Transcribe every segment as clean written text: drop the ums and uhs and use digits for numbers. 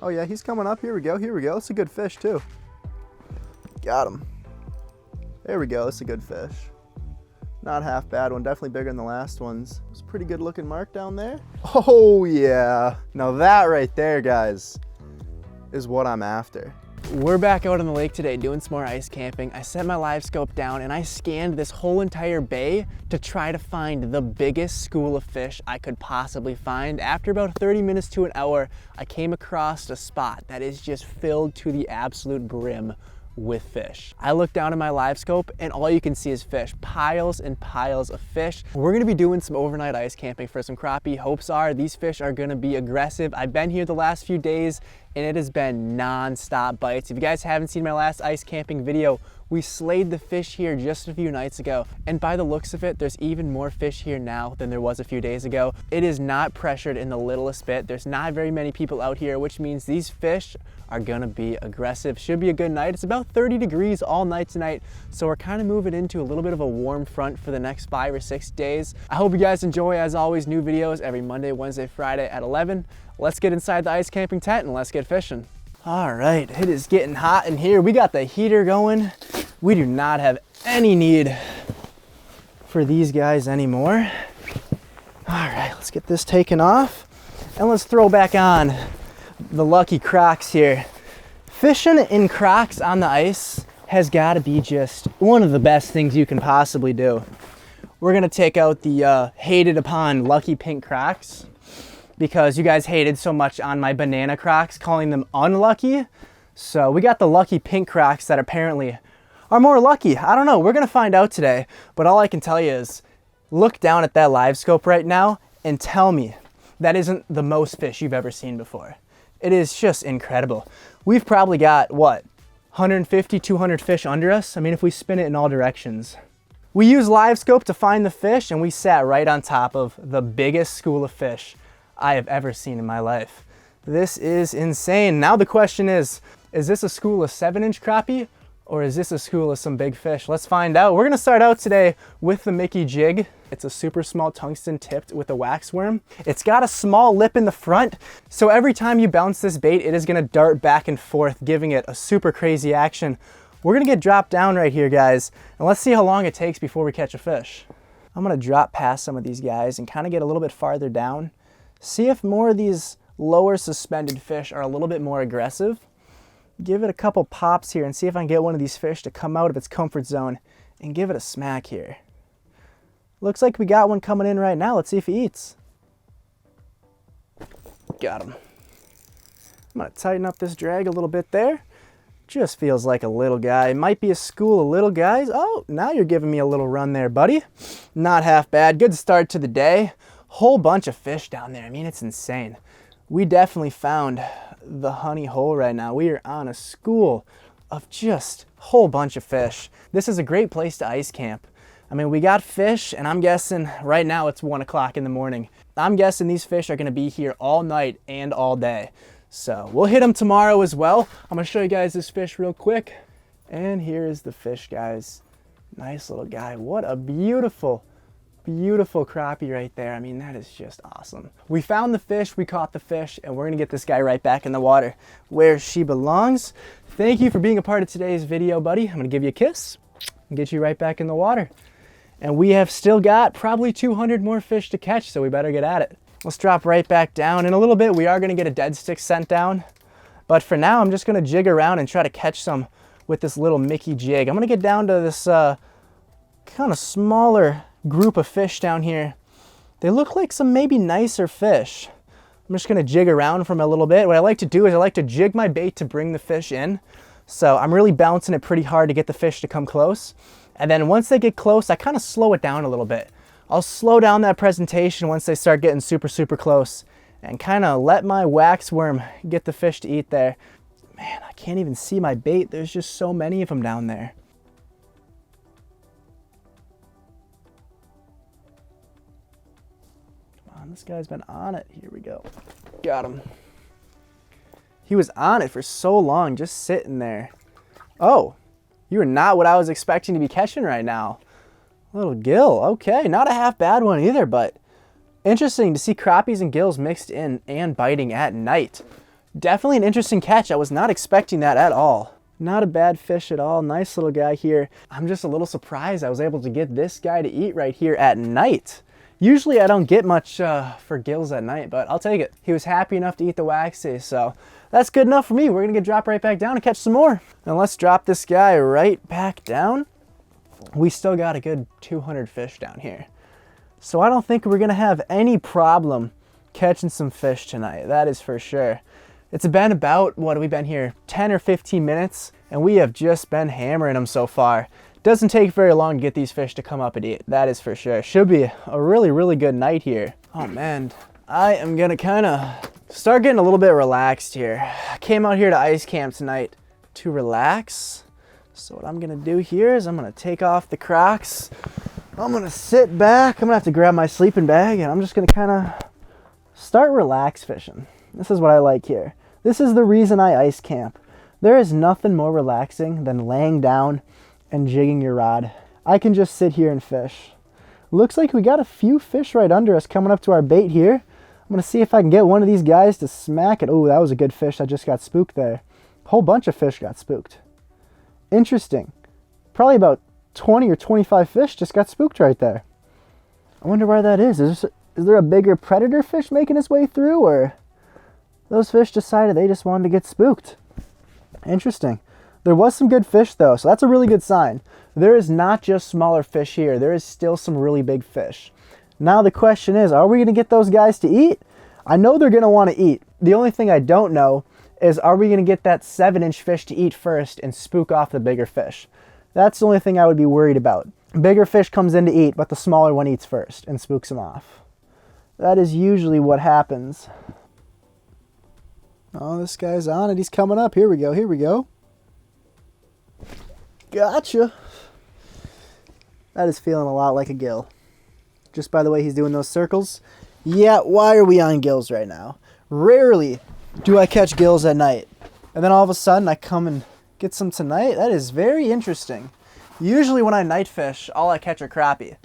Oh yeah, he's coming up. Here we go. Here we go. That's a good fish too. Got him. There we go. That's a good fish. Not half bad one. Definitely bigger than the last ones. It's a pretty good looking mark down there. Oh yeah. Now that right there, guys, is what I'm after. We're back out on the lake today doing some more ice camping. I set my live scope down and I scanned this whole entire bay to try to find the biggest school of fish I could possibly find. After about 30 minutes to an hour, I came across a spot that is just filled to the absolute brim with fish. I look down at my live scope and all you can see is fish, piles and piles of fish. We're gonna be doing some overnight ice camping for some crappie. Hopes are these fish are gonna be aggressive. I've been here the last few days and it has been non-stop bites. If you guys haven't seen my last ice camping video, we slayed the fish here just a few nights ago. And by the looks of it, there's even more fish here now than there was a few days ago. It is not pressured in the littlest bit. There's not very many people out here, which means these fish are gonna be aggressive. Should be a good night. It's about 30 degrees all night tonight. So we're kind of moving into a little bit of a warm front for the next 5 or 6 days. I hope you guys enjoy, as always, new videos every Monday, Wednesday, Friday at 11. Let's get inside the ice camping tent and let's get fishing. All right, it is getting hot in here. We got the heater going. We do not have any need for these guys anymore. All right, let's get this taken off and let's throw back on the lucky Crocs here. Fishing in Crocs on the ice has got to be just one of the best things you can possibly do. We're gonna take out the hated upon lucky pink Crocs because you guys hated so much on my banana Crocs, calling them unlucky. So we got the lucky pink Crocs that apparently are more lucky. I don't know, we're gonna find out today, but all I can tell you is look down at that live scope right now and tell me that isn't the most fish you've ever seen before. It is just incredible. We've probably got, what, 150, 200 fish under us? I mean, if we spin it in all directions. We use live scope to find the fish and we sat right on top of the biggest school of fish I have ever seen in my life. This is insane. Now the question is this a school of 7-inch crappie or is this a school of some big fish? Let's find out. We're gonna start out today with the Mick-E jig. It's a super small tungsten tipped with a wax worm. It's got a small lip in the front, so every time you bounce this bait, it is gonna dart back and forth, giving it a super crazy action. We're gonna get dropped down right here, guys, and let's see how long it takes before we catch a fish. I'm gonna drop past some of these guys and kind of get a little bit farther down. See if more of these lower suspended fish are a little bit more aggressive. Give it a couple pops here and see if I can get one of these fish to come out of its comfort zone and give it a smack here. Looks like we got one coming in right now. Let's see if he eats. Got him. I'm gonna tighten up this drag a little bit there. Just feels like a little guy. It might be a school of little guys. Oh, now you're giving me a little run there, buddy. Not half bad. Good start to the day. Whole bunch of fish down there. I mean, it's insane. We definitely found the honey hole right now. We are on a school of just a whole bunch of fish. This is a great place to ice camp. I mean, we got fish and I'm guessing right now it's 1 o'clock in the morning. I'm guessing these fish are gonna be here all night and all day. So we'll hit them tomorrow as well. I'm gonna show you guys this fish real quick. And here is the fish, guys. Nice little guy. What a beautiful, beautiful crappie right there. I mean, that is just awesome. We found the fish, we caught the fish, and we're gonna get this guy right back in the water where she belongs. Thank you for being a part of today's video, buddy. I'm gonna give you a kiss and get you right back in the water. And we have still got probably 200 more fish to catch, so we better get at it. Let's drop right back down. In a little bit, we are gonna get a dead stick sent down. But for now, I'm just gonna jig around and try to catch some with this little Mick-E jig. I'm gonna get down to this kind of smaller group of fish down here. They look like some maybe nicer fish. I'm just gonna jig around for them a little bit. What I like to do is I like to jig my bait to bring the fish in. So I'm really bouncing it pretty hard to get the fish to come close. And then once they get close, I kind of slow it down a little bit. I'll slow down that presentation once they start getting super, super close and kind of let my wax worm get the fish to eat there. Man, I can't even see my bait. There's just so many of them down there. Come on, this guy's been on it. Here we go. Got him. He was on it for so long, just sitting there. Oh, you are not what I was expecting to be catching right now. Little gill, okay, not a half bad one either, but interesting to see crappies and gills mixed in and biting at night. Definitely an interesting catch. I was not expecting that at all. Not a bad fish at all. Nice little guy here. I'm just a little surprised I was able to get this guy to eat right here at night. Usually I don't get much for gills at night, but I'll take it. He was happy enough to eat the waxy, so that's good enough for me. We're gonna drop right back down and catch some more. And let's drop this guy right back down. We still got a good 200 fish down here. So I don't think we're gonna have any problem catching some fish tonight, that is for sure. It's been about, what have we been here, 10 or 15 minutes, and we have just been hammering them so far. Doesn't take very long to get these fish to come up and eat, that is for sure. Should be a really, really good night here. Oh man, I am gonna kind of start getting a little bit relaxed here. I came out here to ice camp tonight to relax. So what I'm gonna do here is I'm gonna take off the Crocs. I'm gonna sit back, I'm gonna have to grab my sleeping bag, and I'm just gonna kind of start relax fishing. This is what I like here. This is the reason I ice camp. There is nothing more relaxing than laying down and jigging your rod. I can just sit here and fish. Looks like we got a few fish right under us coming up to our bait here. I'm gonna see if I can get one of these guys to smack it. Oh, that was a good fish that just got spooked there. A whole bunch of fish got spooked. Interesting. Probably about 20 or 25 fish just got spooked right there. I wonder why that is. Is there a bigger predator fish making his way through, or those fish decided they just wanted to get spooked? Interesting. There was some good fish though, so that's a really good sign. There is not just smaller fish here. There is still some really big fish. Now the question is, are we going to get those guys to eat? I know they're going to want to eat. The only thing I don't know is, are we going to get that 7-inch fish to eat first and spook off the bigger fish? That's the only thing I would be worried about. Bigger fish comes in to eat, but the smaller one eats first and spooks him off. That is usually what happens. Oh, this guy's on it. He's coming up. Here we go. Here we go. Gotcha. That is feeling a lot like a gill. Just by the way he's doing those circles. Yeah, why are we on gills right now? Rarely do I catch gills at night. And then all of a sudden I come and get some tonight. That is very interesting. Usually when I night fish, all I catch are crappie.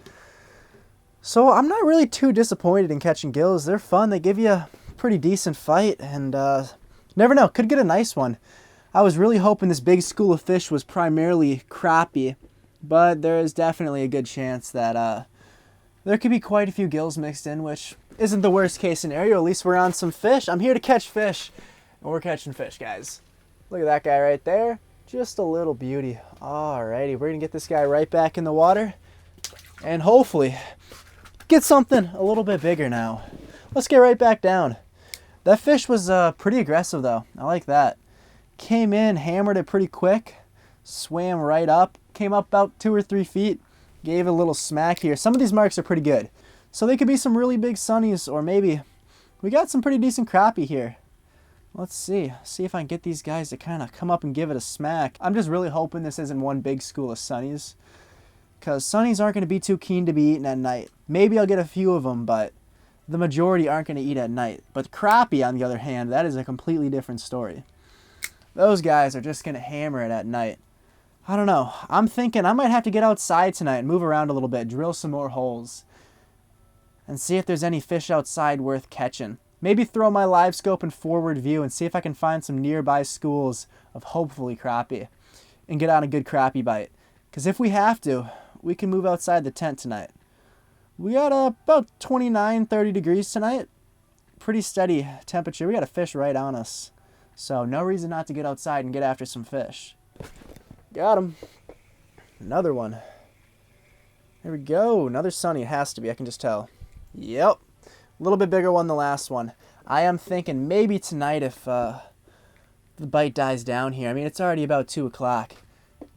So I'm not really too disappointed in catching gills. They're fun. They give you a pretty decent fight, and never know, could get a nice one. I was really hoping this big school of fish was primarily crappie, but there is definitely a good chance that there could be quite a few gills mixed in, which isn't the worst case scenario. At least we're on some fish. I'm here to catch fish, and we're catching fish, guys. Look at that guy right there. Just a little beauty. Alrighty, we're gonna get this guy right back in the water and hopefully get something a little bit bigger now. Let's get right back down. That fish was pretty aggressive though. I like that. Came in, hammered it pretty quick, swam right up, came up about 2 or 3 feet, gave it a little smack here. Some of these marks are pretty good. So they could be some really big sunnies, or maybe we got some pretty decent crappie here. Let's see if I can get these guys to kind of come up and give it a smack. I'm just really hoping this isn't one big school of sunnies, because sunnies aren't going to be too keen to be eaten at night. Maybe I'll get a few of them, but the majority aren't going to eat at night. But crappie, on the other hand, that is a completely different story. Those guys are just going to hammer it at night. I don't know. I'm thinking I might have to get outside tonight and move around a little bit, drill some more holes, and see if there's any fish outside worth catching. Maybe throw my live scope in forward view and see if I can find some nearby schools of hopefully crappie and get on a good crappie bite. Because if we have to, we can move outside the tent tonight. We got about 29, 30 degrees tonight. Pretty steady temperature. We got a fish right on us. So no reason not to get outside and get after some fish. Got him. Another one. There we go. Another sunny. It has to be. I can just tell. Yep. A little bit bigger one than the last one. I am thinking maybe tonight if the bite dies down here. I mean, it's already about 2 o'clock.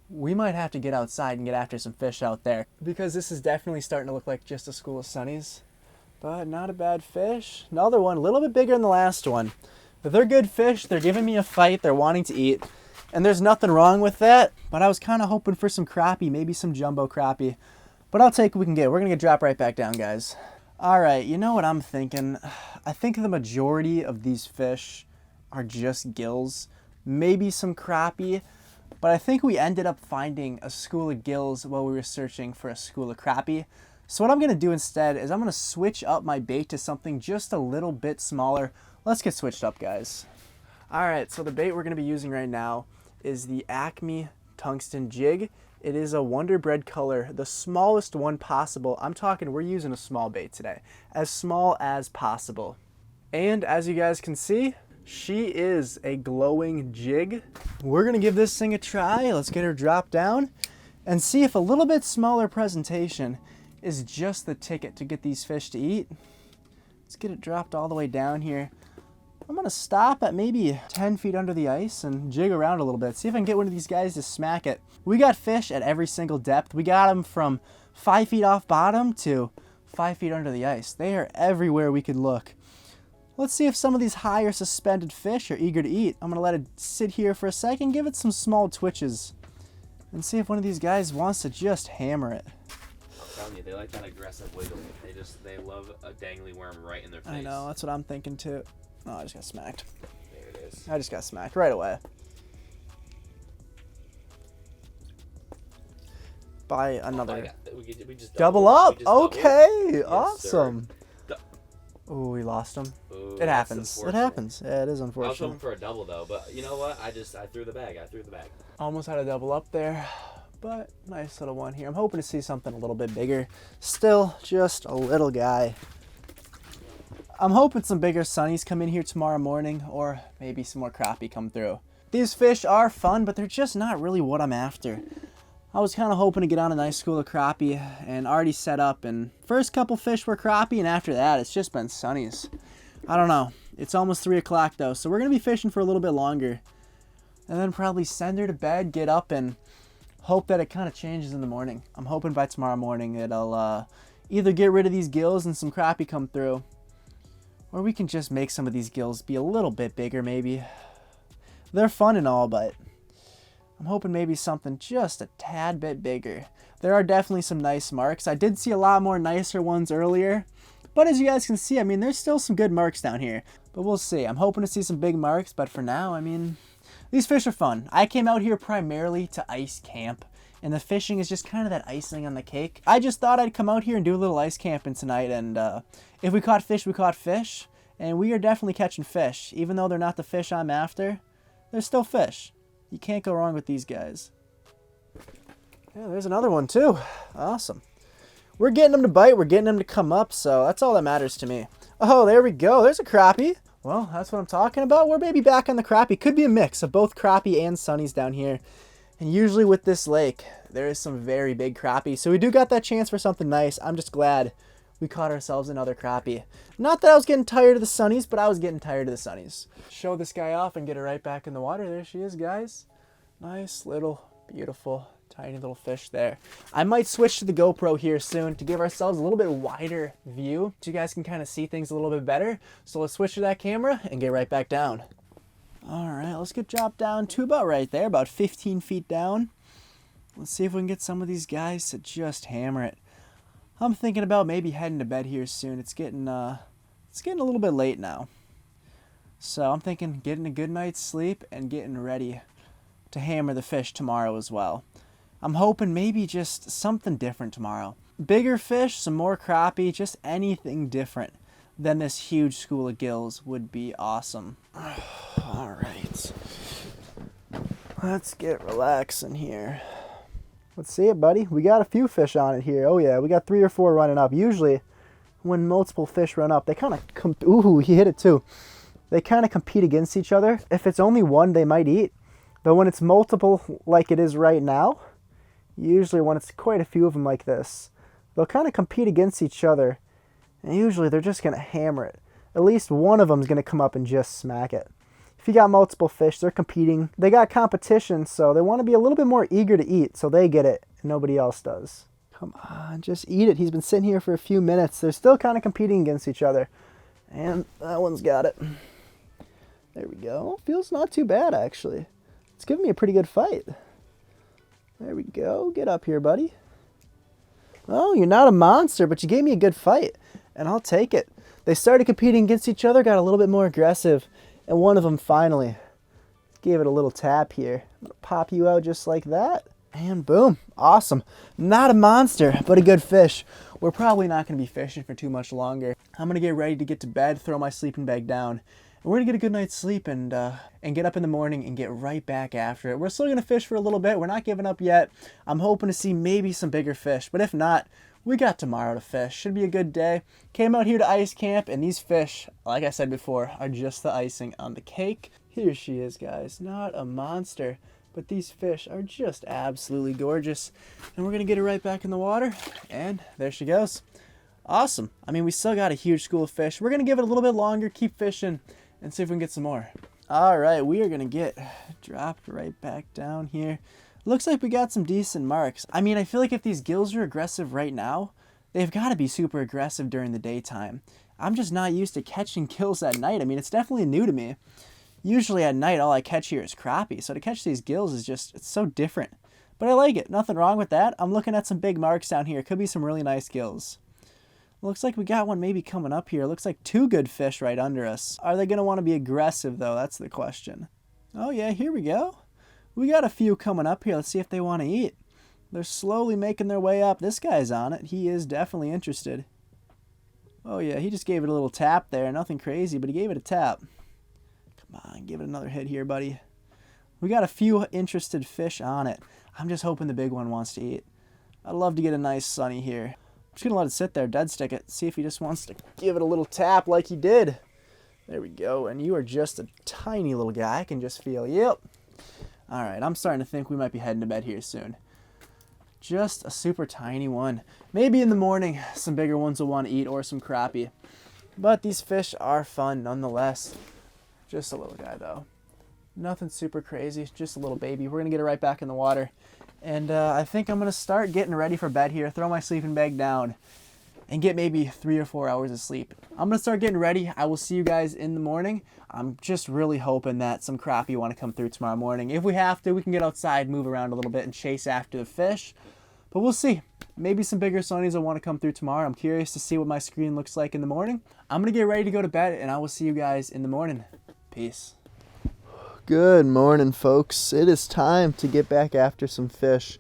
We might have to get outside and get after some fish out there, because this is definitely starting to look like just a school of sunnies. But not a bad fish. Another one, a little bit bigger than the last one. But they're good fish. They're giving me a fight. They're wanting to eat. And there's nothing wrong with that. But I was kind of hoping for some crappie, maybe some jumbo crappie. But I'll take what we can get. We're going to drop right back down, guys. All right, you know what I'm thinking? I think the majority of these fish are just gills. Maybe some crappie. But I think we ended up finding a school of gills while we were searching for a school of crappie. So what I'm going to do instead is I'm going to switch up my bait to something just a little bit smaller. Let's get switched up, guys. All right, so the bait we're gonna be using right now is the Acme tungsten jig. It is a Wonder Bread color, the smallest one possible. I'm talking, we're using a small bait today, as small as possible. And as you guys can see, she is a glowing jig. We're gonna give this thing a try. Let's get her dropped down and see if a little bit smaller presentation is just the ticket to get these fish to eat. Let's get it dropped all the way down here. I'm gonna stop at maybe 10 feet under the ice and jig around a little bit. See if I can get one of these guys to smack it. We got fish at every single depth. We got them from 5 feet off bottom to 5 feet under the ice. They are everywhere we could look. Let's see if some of these higher suspended fish are eager to eat. I'm gonna let it sit here for a second, give it some small twitches, and see if one of these guys wants to just hammer it. I'm telling you, they like that aggressive wiggle. They love a dangly worm right in their face. I know, that's what I'm thinking too. Oh, I just got smacked. There it is. I just got smacked right away. By another. We just Double up. doubled. Okay, Yes, awesome. Oh, we lost him. Ooh, It that's happens. It unfortunate. happens. Yeah, it is I was unfortunate. hoping for a double though, but you know what? I threw the bag. Almost had a double up there, but nice little one here. I'm hoping to see something a little bit bigger. Still just a little guy. I'm hoping some bigger sunnies come in here tomorrow morning, or maybe some more crappie come through. These fish are fun, but they're just not really what I'm after. I was kind of hoping to get on a nice school of crappie and already set up, and first couple fish were crappie, and after that it's just been sunnies. I don't know. It's almost 3 o'clock though, so we're gonna be fishing for a little bit longer, and then probably send her to bed, get up, and hope that it kind of changes in the morning. I'm hoping by tomorrow morning it'll either get rid of these gills and some crappie come through, or we can just make some of these gills be a little bit bigger maybe. They're fun and all, but I'm hoping maybe something just a tad bit bigger. There are definitely some nice marks. I did see a lot more nicer ones earlier, but as you guys can see, I mean, there's still some good marks down here, but we'll see. I'm hoping to see some big marks, but for now, I mean, these fish are fun. I came out here primarily to ice camp, and the fishing is just kind of that icing on the cake. I just thought I'd come out here and do a little ice camping tonight, and if we caught fish, we caught fish, and we are definitely catching fish. Even though they're not the fish I'm after, they're still fish. You can't go wrong with these guys. Yeah, there's another one too. Awesome. We're getting them to bite, we're getting them to come up, so that's all that matters to me. Oh, there we go. There's a crappie. Well, that's what I'm talking about. We're maybe back on the crappie. Could be a mix of both crappie and sunnies down here. And usually with this lake, there is some very big crappie. So we do got that chance for something nice. I'm just glad we caught ourselves another crappie. Not that I was getting tired of the sunnies, but I was getting tired of the sunnies. Show this guy off and get her right back in the water. There she is, guys. Nice little, beautiful, tiny little fish there. I might switch to the GoPro here soon to give ourselves a little bit wider view so you guys can kind of see things a little bit better. So let's switch to that camera and get right back down. All right, let's get dropped down to about right there, about 15 feet down. Let's see if we can get some of these guys to just hammer it. I'm thinking about maybe heading to bed here soon. It's getting a little bit late now. So I'm thinking getting a good night's sleep and getting ready to hammer the fish tomorrow as well. I'm hoping maybe just something different tomorrow. Bigger fish, some more crappie, just anything different than this huge school of gills would be awesome. All right. Let's get relaxing here. Let's see it, buddy. We got a few fish on it here. Oh yeah, we got 3 or 4 running up. Usually when multiple fish run up, they kind of ooh, he hit it too. They kind of compete against each other. If it's only one, they might eat. But when it's multiple like it is right now, usually when it's quite a few of them like this, they'll kind of compete against each other. And usually they're just going to hammer it. At least one of them is going to come up and just smack it. If you got multiple fish, they're competing. They got competition, so they want to be a little bit more eager to eat, so they get it and nobody else does. Come on, just eat it. He's been sitting here for a few minutes. They're still kind of competing against each other. And that one's got it. There we go. Feels not too bad, actually. It's giving me a pretty good fight. There we go. Get up here, buddy. Oh, you're not a monster, but you gave me a good fight, and I'll take it. They started competing against each other, got a little bit more aggressive, and one of them finally gave it a little tap here. I'm going to pop you out just like that, and boom. Awesome. Not a monster, but a good fish. We're probably not going to be fishing for too much longer. I'm going to get ready to get to bed, throw my sleeping bag down, and We're gonna get a good night's sleep and get up in the morning and get right back after it. We're still gonna fish for a little bit. We're not giving up yet. I'm hoping to see maybe some bigger fish, but if not, we got tomorrow to fish. Should be a good day. Came out here to ice camp, and these fish, like I said before, are just the icing on the cake. Here she is, guys. Not a monster, but these fish are just absolutely gorgeous. And we're gonna get her right back in the water, and there she goes. Awesome. I mean, we still got a huge school of fish. We're gonna give it a little bit longer, keep fishing, and see if we can get some more. All right, we are gonna get dropped right back down here. Looks like we got some decent marks. I mean, I feel like if these gills are aggressive right now, they've got to be super aggressive during the daytime. I'm just not used to catching gills at night. I mean, it's definitely new to me. Usually at night, all I catch here is crappie. So to catch these gills is just, it's so different. But I like it. Nothing wrong with that. I'm looking at some big marks down here. Could be some really nice gills. Looks like we got one maybe coming up here. Looks like two good fish right under us. Are they going to want to be aggressive, though? That's the question. Oh, yeah, here we go. We got a few coming up here. Let's see if they want to eat. They're slowly making their way up. This guy's on it. He is definitely interested. Oh, yeah, he just gave it a little tap there. Nothing crazy, but he gave it a tap. Come on, give it another hit here, buddy. We got a few interested fish on it. I'm just hoping the big one wants to eat. I'd love to get a nice sunny here. I'm just going to let it sit there, dead stick it, see if he just wants to give it a little tap like he did. There we go, and you are just a tiny little guy. I can just feel, yep. All right, I'm starting to think we might be heading to bed here soon. Just a super tiny one. Maybe in the morning, some bigger ones will want to eat or some crappie. But these fish are fun nonetheless. Just a little guy, though. Nothing super crazy, just a little baby. We're going to get it right back in the water. And I think I'm going to start getting ready for bed here, throw my sleeping bag down, and get maybe 3 or 4 hours of sleep. I'm going to start getting ready. I will see you guys in the morning. I'm just really hoping that some crappie want to come through tomorrow morning. If we have to, we can get outside, move around a little bit, and chase after the fish. But we'll see. Maybe some bigger sunnies will want to come through tomorrow. I'm curious to see what my screen looks like in the morning. I'm going to get ready to go to bed, and I will see you guys in the morning. Peace. Good morning, folks. It is time to get back after some fish.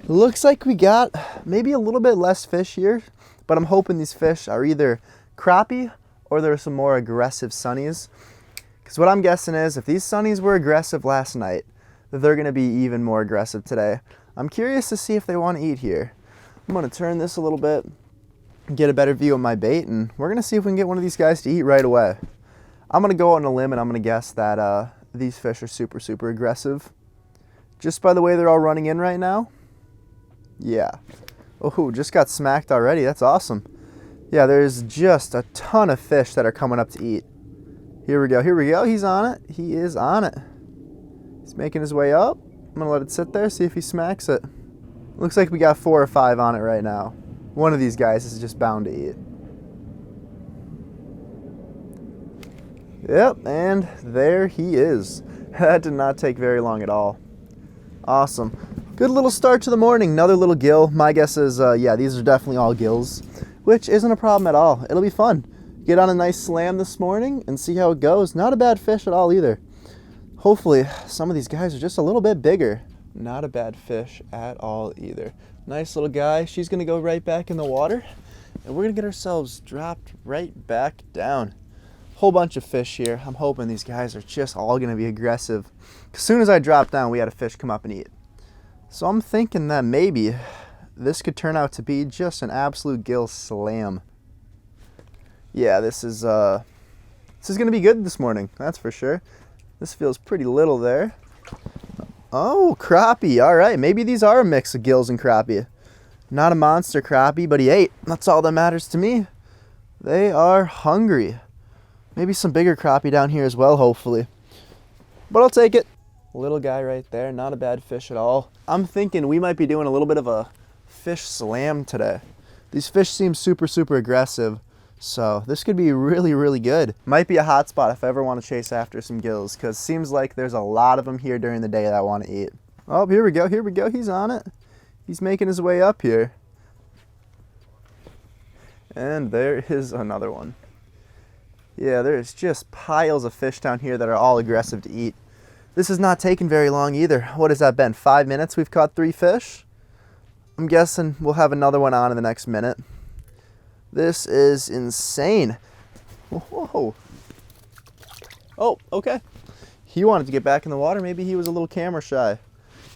Looks like we got maybe a little bit less fish here, but I'm hoping these fish are either crappie or there are some more aggressive sunnies. Because what I'm guessing is if these sunnies were aggressive last night, they're going to be even more aggressive today. I'm curious to see if they want to eat here. I'm going to turn this a little bit, get a better view of my bait, and we're going to see if we can get one of these guys to eat right away. I'm going to go out on a limb and I'm going to guess that these fish are super, super aggressive. Just by the way they're all running in right now. Yeah. Oh, just got smacked already. That's awesome. Yeah, there's just a ton of fish that are coming up to eat. Here we go. Here we go. He's on it. He is on it. He's making his way up. I'm going to let it sit there, see if he smacks it. Looks like we got 4 or 5 on it right now. One of these guys is just bound to eat. Yep, and there he is. That did not take very long at all. Awesome. Good little start to the morning. Another little gill. My guess is, yeah, these are definitely all gills, which isn't a problem at all. It'll be fun. Get on a nice slam this morning and see how it goes. Not a bad fish at all either. Hopefully, some of these guys are just a little bit bigger. Not a bad fish at all either. Nice little guy. She's going to go right back in the water, and we're going to get ourselves dropped right back down. Whole bunch of fish here. I'm hoping these guys are just all going to be aggressive. As soon as I drop down, we had a fish come up and eat. So I'm thinking that maybe this could turn out to be just an absolute gill slam. Yeah, this is going to be good this morning. That's for sure. This feels pretty little there. Oh, crappie. All right, maybe these are a mix of gills and crappie. Not a monster crappie, but he ate. That's all that matters to me. They are hungry. Maybe some bigger crappie down here as well, hopefully. But I'll take it. Little guy right there, not a bad fish at all. I'm thinking we might be doing a little bit of a fish slam today. These fish seem super, super aggressive. So this could be really, really good. Might be a hot spot if I ever want to chase after some gills, because it seems like there's a lot of them here during the day that I want to eat. Oh, here we go, here we go. He's on it. He's making his way up here. And there is another one. Yeah, there's just piles of fish down here that are all aggressive to eat. This has not taken very long either. What has that been? 5 minutes we've caught 3 fish? I'm guessing we'll have another one on in the next minute. This is insane. Whoa. Oh, okay. He wanted to get back in the water. Maybe he was a little camera shy.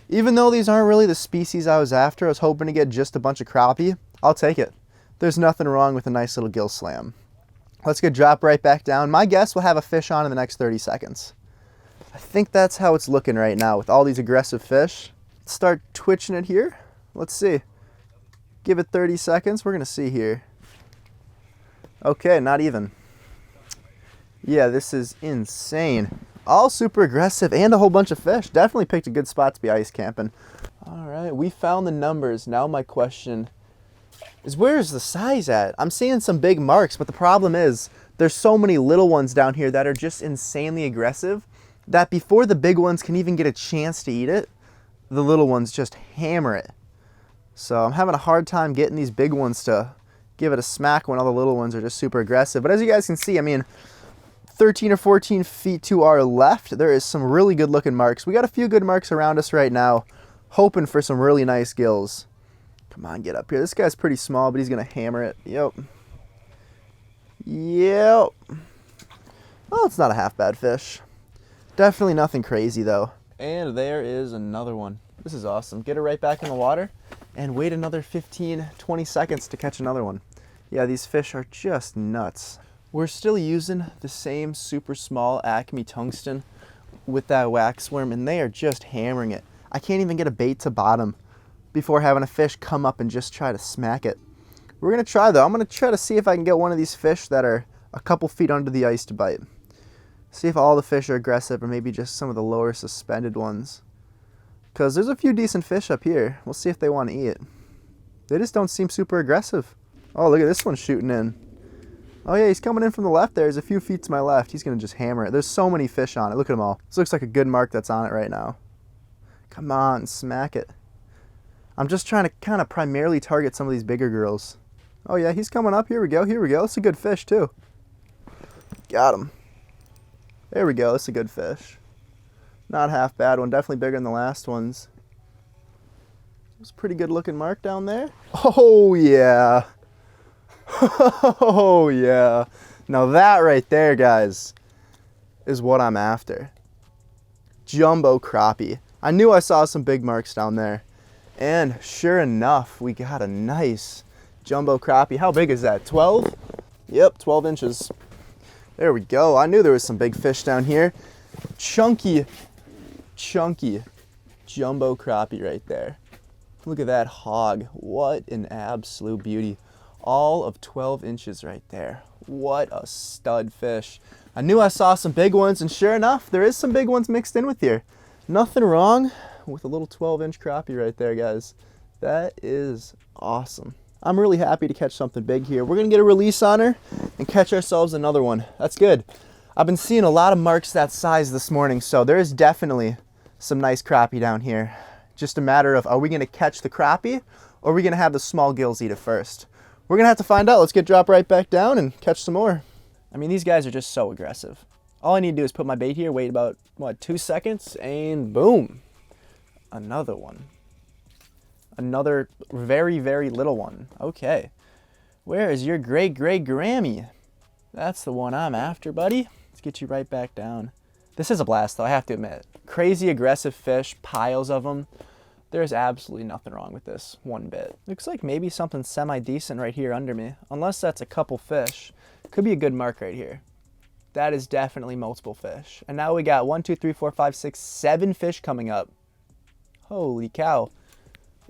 Even though these aren't really the species I was after, I was hoping to get just a bunch of crappie. I'll take it. There's nothing wrong with a nice little gill slam. Let's get dropped right back down. My guess we'll have a fish on in the next 30 seconds. I think that's how it's looking right now with all these aggressive fish. Let's start twitching it here. Let's see. Give it 30 seconds. We're going to see here. Okay, not even. Yeah, this is insane. All super aggressive and a whole bunch of fish. Definitely picked a good spot to be ice camping. All right, we found the numbers. Now my question is, where is the size at? I'm seeing some big marks, but the problem is there's so many little ones down here that are just insanely aggressive that before the big ones can even get a chance to eat it, the little ones just hammer it. So I'm having a hard time getting these big ones to give it a smack when all the little ones are just super aggressive. But as you guys can see, I mean, 13 or 14 feet to our left, there is some really good looking marks. We got a few good marks around us right now, hoping for some really nice gills. Come on, get up here. This guy's pretty small, but he's gonna hammer it. Yep. Yep. Well, it's not a half bad fish. Definitely nothing crazy though. And there is another one. This is awesome. Get it right back in the water and wait another 15, 20 seconds to catch another one. Yeah, these fish are just nuts. We're still using the same super small Acme tungsten with that wax worm, and they are just hammering it. I can't even get a bait to bottom before having a fish come up and just try to smack it. We're gonna try though. I'm gonna try to see if I can get one of these fish that are a couple feet under the ice to bite. See if all the fish are aggressive or maybe just some of the lower suspended ones. Because there's a few decent fish up here. We'll see if they want to eat. They just don't seem super aggressive. Oh, look at this one shooting in. Oh yeah, he's coming in from the left there. He's a few feet to my left. He's gonna just hammer it. There's so many fish on it. Look at them all. This looks like a good mark that's on it right now. Come on, smack it. I'm just trying to kind of primarily target some of these bigger girls. Oh yeah, he's coming up. Here we go, here we go. It's a good fish too. Got him. There we go, it's a good fish. Not half bad one, definitely bigger than the last ones. It's a pretty good looking mark down there. Oh yeah. Oh yeah. Now that right there, guys, is what I'm after. Jumbo crappie. I knew I saw some big marks down there. And sure enough, we got a nice jumbo crappie. How big is that, 12? Yep, 12 inches. There we go. I knew there was some big fish down here. Chunky jumbo crappie right there. Look at that hog. What an absolute beauty. All of 12 inches right there. What a stud fish. I knew I saw some big ones, and sure enough, there is some big ones mixed in with here. Nothing wrong with a little 12-inch crappie right there, guys. That is awesome. I'm really happy to catch something big here. We're gonna get a release on her and catch ourselves another one. That's good. I've been seeing a lot of marks that size this morning, so there is definitely some nice crappie down here. Just a matter of, are we gonna catch the crappie or are we gonna have the small gills eat it first? We're gonna have to find out. Let's get dropped right back down and catch some more. I mean, these guys are just so aggressive. All I need to do is put my bait here, wait about, what, 2 seconds, and boom. Another one. Another very, very little one. Okay. Where is your great Grammy? That's the one I'm after, buddy. Let's get you right back down. This is a blast, though, I have to admit. Crazy aggressive fish, piles of them. There's absolutely nothing wrong with this one bit. Looks like maybe something semi-decent right here under me. Unless that's a couple fish. Could be a good mark right here. That is definitely multiple fish. And now we got 1, 2, 3, 4, 5, 6, 7 fish coming up. Holy cow.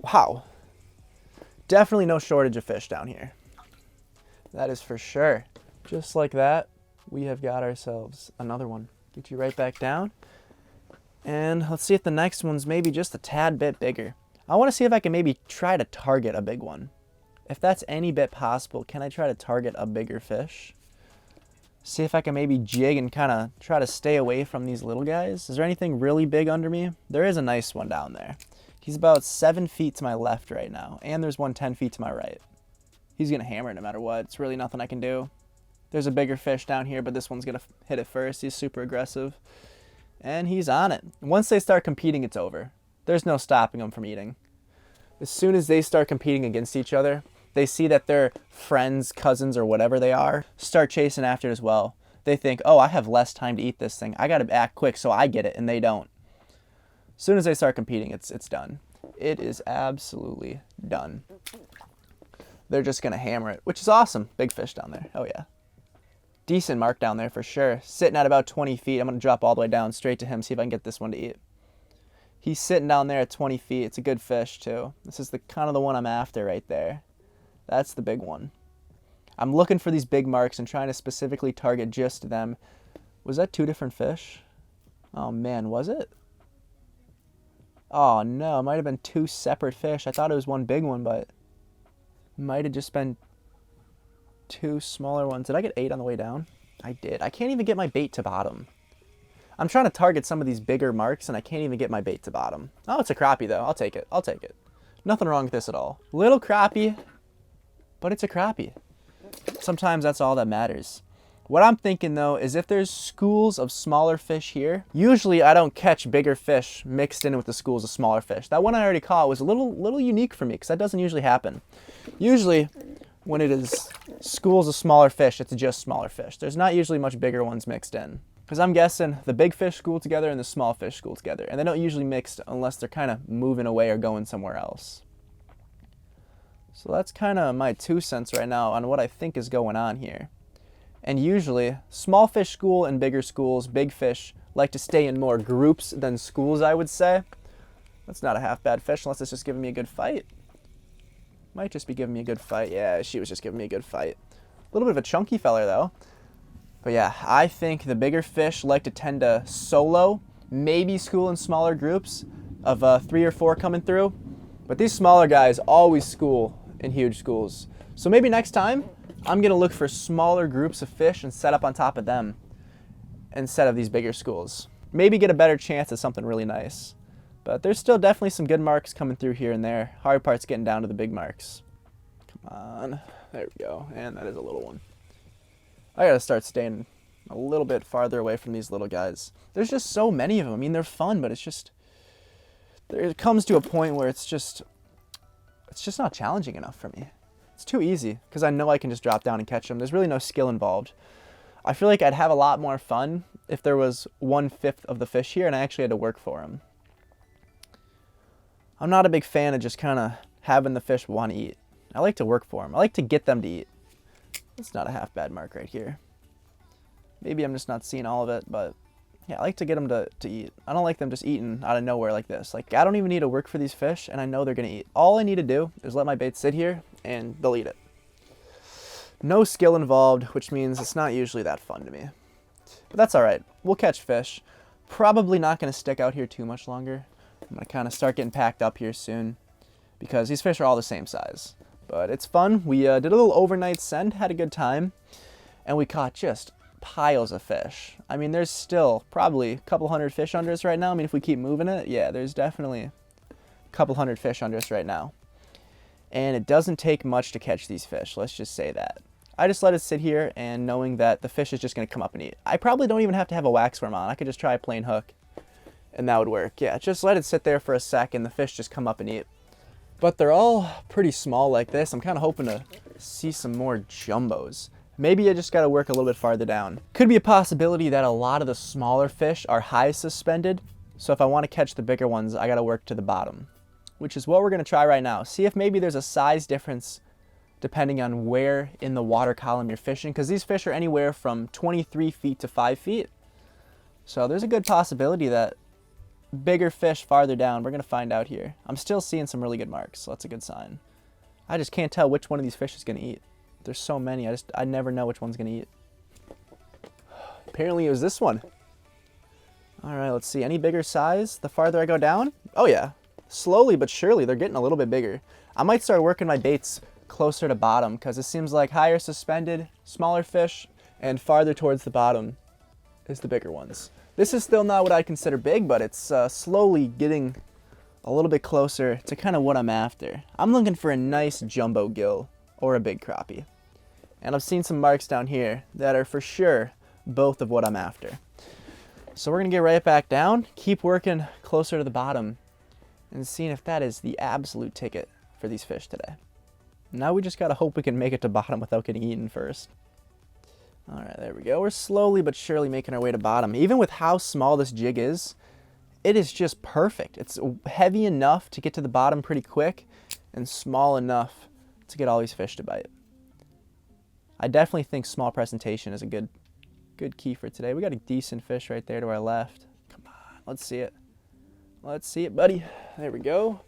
Wow. Definitely no shortage of fish down here. That is for sure. Just like that, we have got ourselves another one. Get you right back down. And let's see if the next one's maybe just a tad bit bigger. I want to see if I can maybe try to target a big one. If that's any bit possible, can I try to target a bigger fish? See if I can maybe jig and kind of try to stay away from these little guys. Is there anything really big under me? There is a nice one down there. He's about 7 feet to my left right now, and there's one 10 feet to my right. He's going to hammer it no matter what. It's really nothing I can do. There's a bigger fish down here, but this one's going to hit it first. He's super aggressive, and he's on it. Once they start competing, it's over. There's no stopping them from eating. As soon as they start competing against each other, they see that their friends, cousins, or whatever they are, start chasing after it as well. they think, oh, I have less time to eat this thing. I got to act quick so I get it, and they don't. As soon as they start competing, it's done. It is absolutely done. They're just going to hammer it, which is awesome. Big fish down there. Oh, yeah. Decent mark down there for sure. Sitting at about 20 feet. I'm going to drop all the way down straight to him, see if I can get this one to eat. He's sitting down there at 20 feet. It's a good fish, too. This is the kind of the one I'm after right there. That's the big one. I'm looking for these big marks and trying to specifically target just them. Was that 2 different fish? Oh, man, was it? Oh, no, it might have been 2 separate fish. I thought it was one big one, but it might have just been 2 smaller ones. Did I get 8 on the way down? I did. I can't even get my bait to bottom. I'm trying to target some of these bigger marks, and I can't even get my bait to bottom. Oh, it's a crappie, though. I'll take it. I'll take it. Nothing wrong with this at all. Little crappie, but it's a crappie. Sometimes that's all that matters. What I'm thinking, though, is if there's schools of smaller fish here, usually I don't catch bigger fish mixed in with the schools of smaller fish. That one I already caught was a little unique for me because that doesn't usually happen. Usually, when it is schools of smaller fish, it's just smaller fish. There's not usually much bigger ones mixed in. Because I'm guessing the big fish school together and the small fish school together. And they don't usually mix unless they're kind of moving away or going somewhere else. So that's kind of my 2 cents right now on what I think is going on here. And usually, small fish school and bigger schools, big fish, like to stay in more groups than schools, I would say. That's not a half bad fish unless it's just giving me a good fight. Might just be giving me a good fight. Yeah, she was just giving me a good fight. A little bit of a chunky feller, though. But yeah, I think the bigger fish like to tend to solo, maybe school in smaller groups of 3 or 4 coming through. But these smaller guys always school in huge schools. So maybe next time, I'm going to look for smaller groups of fish and set up on top of them instead of these bigger schools. Maybe get a better chance at something really nice. But there's still definitely some good marks coming through here and there. Hard part's getting down to the big marks. Come on. There we go. And that is a little one. I gotta start staying a little bit farther away from these little guys. There's just so many of them. I mean, they're fun, but it's just... It comes to a point where it's just not challenging enough for me. It's too easy, because I know I can just drop down and catch them. There's really no skill involved. I feel like I'd have a lot more fun if there was 1/5 of the fish here and I actually had to work for them. I'm not a big fan of just kind of having the fish want to eat. I like to work for them. I like to get them to eat. It's not a half bad mark right here. Maybe I'm just not seeing all of it, but yeah, I like to get them to eat. I don't like them just eating out of nowhere like this. Like, I don't even need to work for these fish, and I know they're going to eat. All I need to do is let my bait sit here, and they'll eat it. No skill involved, which means it's not usually that fun to me. But that's all right. We'll catch fish. Probably not going to stick out here too much longer. I'm going to kind of start getting packed up here soon because these fish are all the same size. But it's fun. We did a little overnight send, had a good time, and we caught just piles of fish. I mean, there's still probably a couple hundred fish under us right now. I mean, if we keep moving it, yeah, there's definitely a couple hundred fish under us right now. And it doesn't take much to catch these fish, let's just say that. I just let it sit here and knowing that the fish is just going to come up and eat. I probably don't even have to have a wax worm on. I could just try a plain hook, and that would work. Yeah, just let it sit there for a sec, and the fish just come up and eat. But they're all pretty small like this. I'm kind of hoping to see some more jumbos. Maybe I just got to work a little bit farther down. Could be a possibility that a lot of the smaller fish are high suspended. So if I want to catch the bigger ones, I got to work to the bottom, which is what we're going to try right now. See if maybe there's a size difference depending on where in the water column you're fishing, because these fish are anywhere from 23 feet to 5 feet. So there's a good possibility that bigger fish farther down, we're going to find out here. I'm still seeing some really good marks, so that's a good sign. I just can't tell which one of these fish is going to eat. There's so many, I never know which one's going to eat. Apparently it was this one. All right, let's see. Any bigger size the farther I go down? Oh yeah, slowly but surely they're getting a little bit bigger. I might start working my baits closer to bottom because it seems like higher suspended, smaller fish, and farther towards the bottom is the bigger ones. This is still not what I consider big, but it's slowly getting a little bit closer to kind of what I'm after. I'm looking for a nice jumbo gill or a big crappie. And I've seen some marks down here that are for sure both of what I'm after. So we're going to get right back down, keep working closer to the bottom, and seeing if that is the absolute ticket for these fish today. Now we just got to hope we can make it to bottom without getting eaten first. All right, there we go. We're slowly but surely making our way to bottom. Even with how small this jig is, it is just perfect. It's heavy enough to get to the bottom pretty quick and small enough to get all these fish to bite. I definitely think small presentation is a good key for today. We got a decent fish right there to our left. Come on, let's see it. Let's see it, buddy. There we go.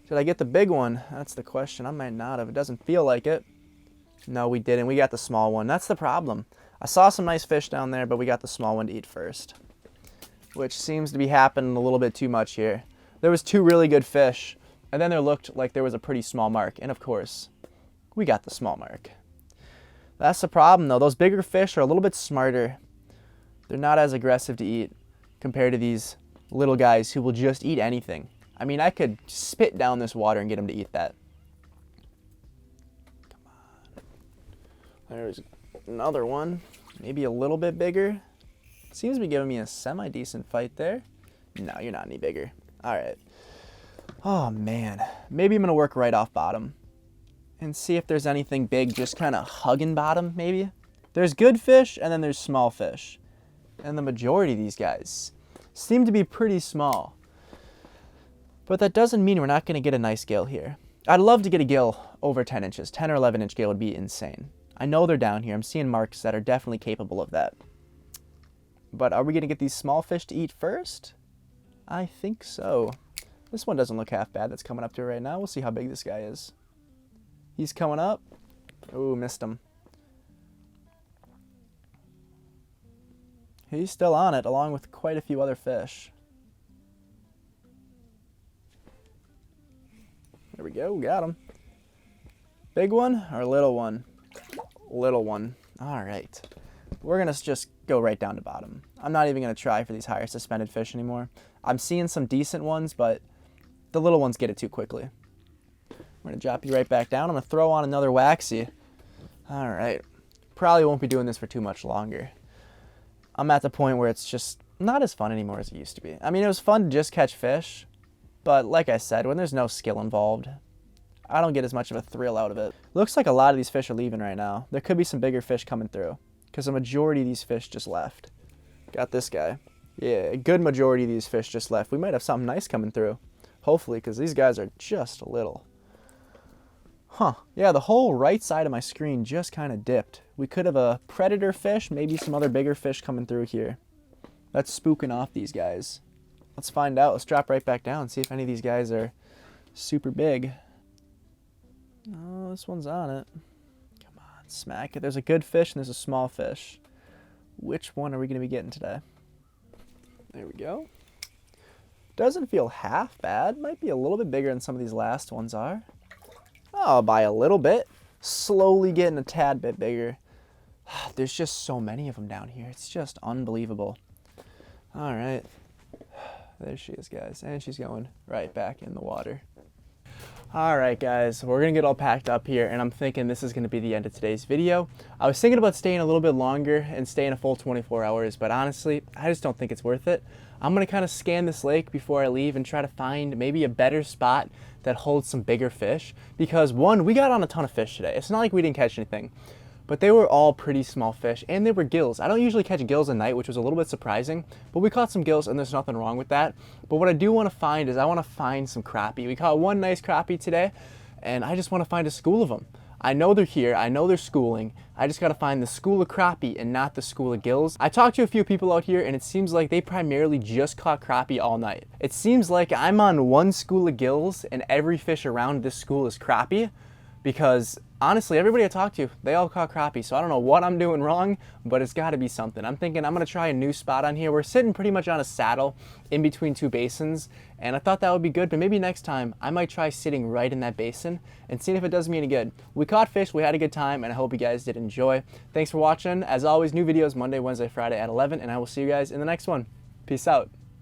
Did I get the big one? That's the question. I might not have. It doesn't feel like it. No, we didn't. We got the small one. That's the problem. I saw some nice fish down there, but we got the small one to eat first, which seems to be happening a little bit too much here. There was 2 really good fish, and then there looked like there was a pretty small mark, and of course, we got the small mark. That's the problem, though. Those bigger fish are a little bit smarter. They're not as aggressive to eat compared to these little guys who will just eat anything. I mean, I could spit down this water and get them to eat that. Come on. There's another one, maybe a little bit bigger. Seems to be giving me a semi-decent fight there. No, you're not any bigger. All right. Oh, man. Maybe I'm going to work right off bottom and see if there's anything big just kind of hugging bottom, maybe. There's good fish, and then there's small fish. And the majority of these guys seem to be pretty small. But that doesn't mean we're not going to get a nice gill here. I'd love to get a gill over 10 inches. 10 or 11 inch gill would be insane. I know they're down here. I'm seeing marks that are definitely capable of that. But are we going to get these small fish to eat first? I think so. This one doesn't look half bad that's coming up to it right now. We'll see how big this guy is. He's coming up. Ooh, missed him. He's still on it, along with quite a few other fish. There we go, got him. Big one or little one? Little one. All right. We're going to just go right down to bottom. I'm not even going to try for these higher suspended fish anymore. I'm seeing some decent ones, but the little ones get it too quickly. We're going to drop you right back down. I'm going to throw on another waxy. All right. Probably won't be doing this for too much longer. I'm at the point where it's just not as fun anymore as it used to be. I mean, it was fun to just catch fish, but like I said, when there's no skill involved, I don't get as much of a thrill out of it. Looks like a lot of these fish are leaving right now. There could be some bigger fish coming through because the majority of these fish just left. Got this guy. Yeah, a good majority of these fish just left. We might have something nice coming through, hopefully, because these guys are just a little. Huh, yeah, the whole right side of my screen just kind of dipped. We could have a predator fish, maybe some other bigger fish coming through here. That's spooking off these guys. Let's find out. Let's drop right back down and see if any of these guys are super big. Oh, this one's on it. Come on, smack it. There's a good fish and there's a small fish. Which one are we going to be getting today? There we go. Doesn't feel half bad. Might be a little bit bigger than some of these last ones are. Oh, by a little bit. Slowly getting a tad bit bigger. There's just so many of them down here. It's just unbelievable. All right. There she is, guys. And she's going right back in the water. All right, guys. We're going to get all packed up here, and I'm thinking this is going to be the end of today's video. I was thinking about staying a little bit longer and staying a full 24 hours, but honestly, I just don't think it's worth it. I'm going to kind of scan this lake before I leave and try to find maybe a better spot that holds some bigger fish, because one, we got on a ton of fish today. It's not like we didn't catch anything, but they were all pretty small fish, and they were gills. I don't usually catch gills at night, which was a little bit surprising, but we caught some gills, and there's nothing wrong with that. But what I do want to find is I want to find some crappie. We caught one nice crappie today, and I just want to find a school of them. I know they're here, I know they're schooling. I just gotta find the school of crappie and not the school of gills. I talked to a few people out here and it seems like they primarily just caught crappie all night. It seems like I'm on one school of gills and every fish around this school is crappie, because honestly, everybody I talked to, they all caught crappie, so I don't know what I'm doing wrong, but it's gotta be something. I'm thinking I'm gonna try a new spot on here. We're sitting pretty much on a saddle in between two basins, and I thought that would be good, but maybe next time I might try sitting right in that basin and seeing if it does me any good. We caught fish, we had a good time, and I hope you guys did enjoy. Thanks for watching. As always, new videos Monday, Wednesday, Friday at 11, and I will see you guys in the next one. Peace out.